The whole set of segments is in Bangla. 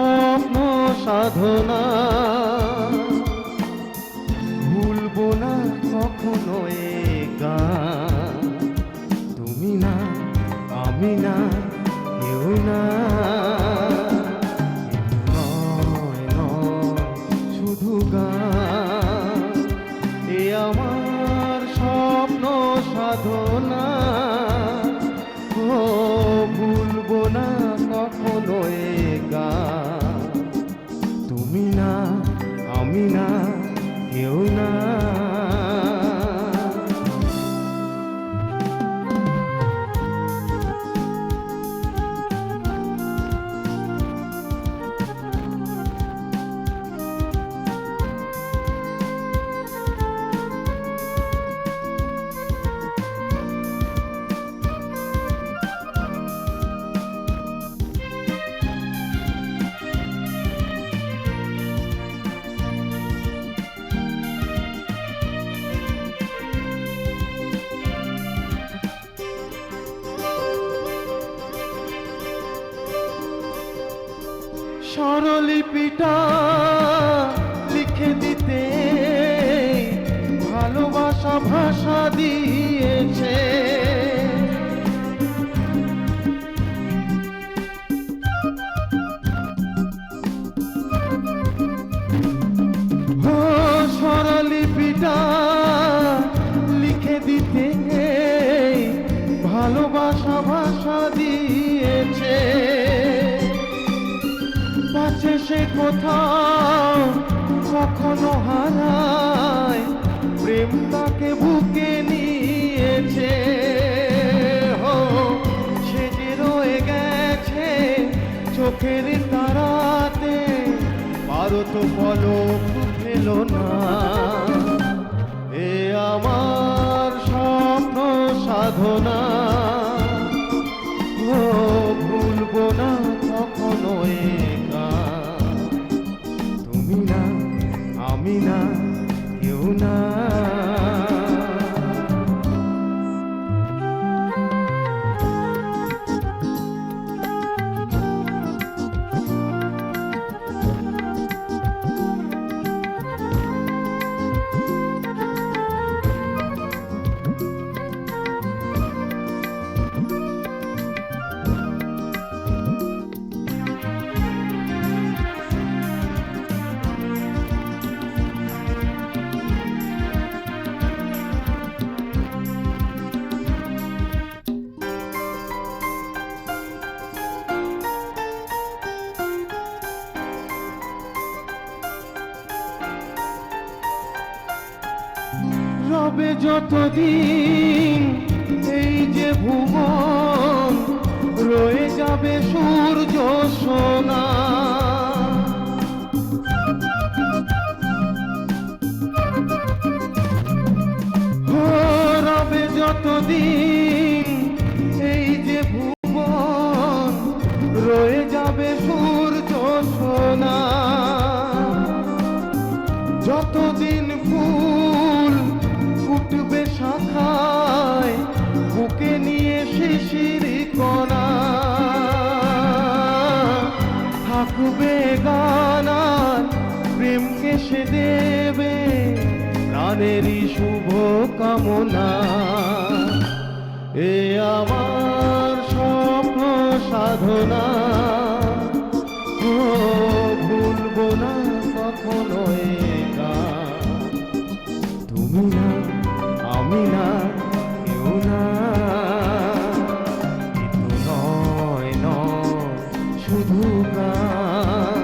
স্বপ্ন সাধনা, ভুলবো না কখনো এ গান। তুমি না, আমি না, কেউ না, নয় নয় শুধু গান। এ আমার স্বপ্ন সাধনা, ও ভুলবো না কখনো এ গান। তুমি না, আমি না, কেউ না। স্বরলিপিটা লিখে দিতে ভালোবাসা ভাষা দিয়েছে। ও স্বরলিপিটা লিখে দিতে ভালোবাসা ভাষা দিয়েছে। পাছে সে কোথাও কখনো হারায়, প্রেম তাকে বুকে নিয়েছে। হো সে যে রয়ে গেছে চোখের তারাতে, পারো তো পলক ফেলো না। এ আমার স্বপ্ন সাধনা, ও ভুলবো না কখনো এ গান। তুমি না, আমি না, কেউ না। রবে যতদিন এই যে ভুবন, রয়ে যাবে সূর্য সোনা। রবে যতদিন এই যে ভুবন, রয়ে যাবে সূর্য সোনা। যতদিন ফুল ফুটবে শাখায়, বুকে নিয়ে শিশির কণা, থাকবে গানার প্রেমকে সে দেবে প্রাণেরই শুভ কামনা। এ আমার স্বপ্ন সাধনা, ও ভুলবো না কখনো এ গান। তুমি না, আমি না, কেউ না, কিন্তু নয় নয় শুধু গান।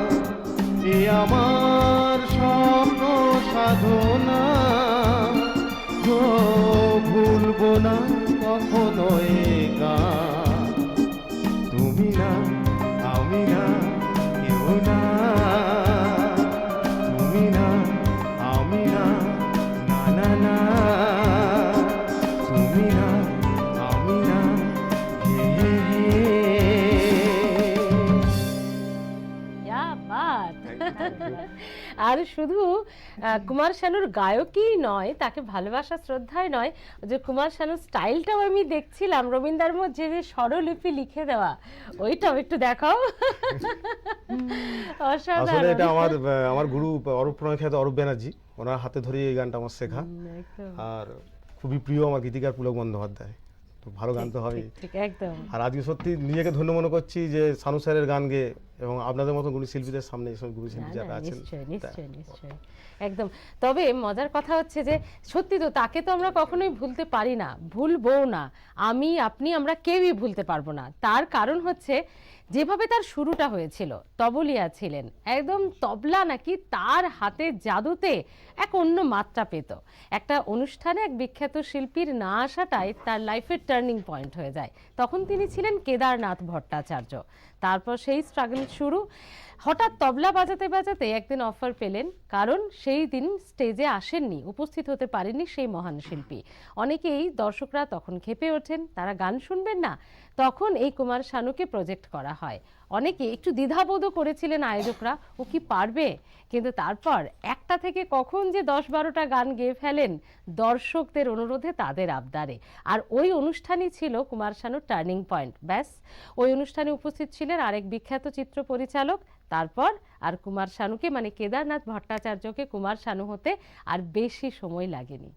এ আমার স্বপ্ন সাধনা, ও ভুলবো না কখনো এ গান। তুমি না, আমি না, কেউ না। তুমি না, আমি না, না না না। তুমি না, আমি না, হে হে হে। Yeah. বাত। আর শুধু কুমার শানুর গায়কই নয়, তাকে ভালোবাসা শ্রদ্ধায় নয়, যে কুমার শানুর স্টাইলটাও আমি দেখছিলাম রবীন্দ্রের মধ্যে যে স্বরলিপি লিখে দেওয়া, ওইটাও একটু দেখাও। আসলে অসাধারণ। এটা আমার গুরু অরূপ প্রণয় খ্যাত অরূপ ব্যানার্জি, ওনার হাতে ধরে এই গানটা আমার শেখা। একদম আর খুবই প্রিয় আমার গীতিকার পুলক বন্দ্যোপাধ্যায়, তো ভালো গান তো হবেই। ঠিক একদম। আর আজকে সত্যি নিজেকে ধন্য মনে করছি যে শানু স্যারের গান গেয়ে এবং আপনাদের মতো গুরু শিল্পীদের সামনে এসব গুরু শিল্পী যারা আছেন। নিশ্চয়ই নিশ্চয়ই নিশ্চয়ই, একদম। তবে মজার কথা হচ্ছে যে সত্যি তো তাকে তো আমরা কখনোই ভুলতে পারি না, ভুলবো না, আমি আপনি আমরা কেউই ভুলতে পারবো না। তার কারণ হচ্ছে যেভাবে তার শুরুটা হয়েছিল, তবলিয়া ছিলেন, একদম তবলা নাকি তার হাতের জাদুতে এক অন্য মাত্রা পেত। একটা অনুষ্ঠানে এক বিখ্যাত শিল্পীর না আসাটাই তার লাইফের টার্নিং পয়েন্ট হয়ে যায়। তখন তিনি ছিলেন কেদারনাথ ভট্টাচার্য। তারপর সেই স্ট্রাগল শুরু। হঠাৎ তবলা বাজাতে বাজাতে একদিন অফার পেলেন, কারণ সেই দিন স্টেজে আসেননি, উপস্থিত হতে পারেননি সেই মহান শিল্পী। অনেকেই দর্শকরা তখন ক্ষেপে ওঠেন, তারা গান শুনবেন না। তখন এই কুমার শানুকে প্রজেক্ট করা হয়। অনেকে একটু দ্বিধাবোধও করেছিলেন আয়োজকরা, ও কি পারবে? কিন্তু তারপর একটা থেকে কখন যে 10-12টা গান গেয়ে ফেলেন দর্শকদের অনুরোধে, তাদের আবদারে। আর ওই অনুষ্ঠানই ছিল কুমার শানুর টার্নিং পয়েন্ট। ব্যাস, ওই অনুষ্ঠানে উপস্থিত ছিলেন আরেক বিখ্যাত চিত্র পরিচালক। তারপর আর কুমার শানুকে, মানে কেদারনাথ ভট্টাচার্যকে কুমার শানু হতে আর বেশি সময় লাগেনি।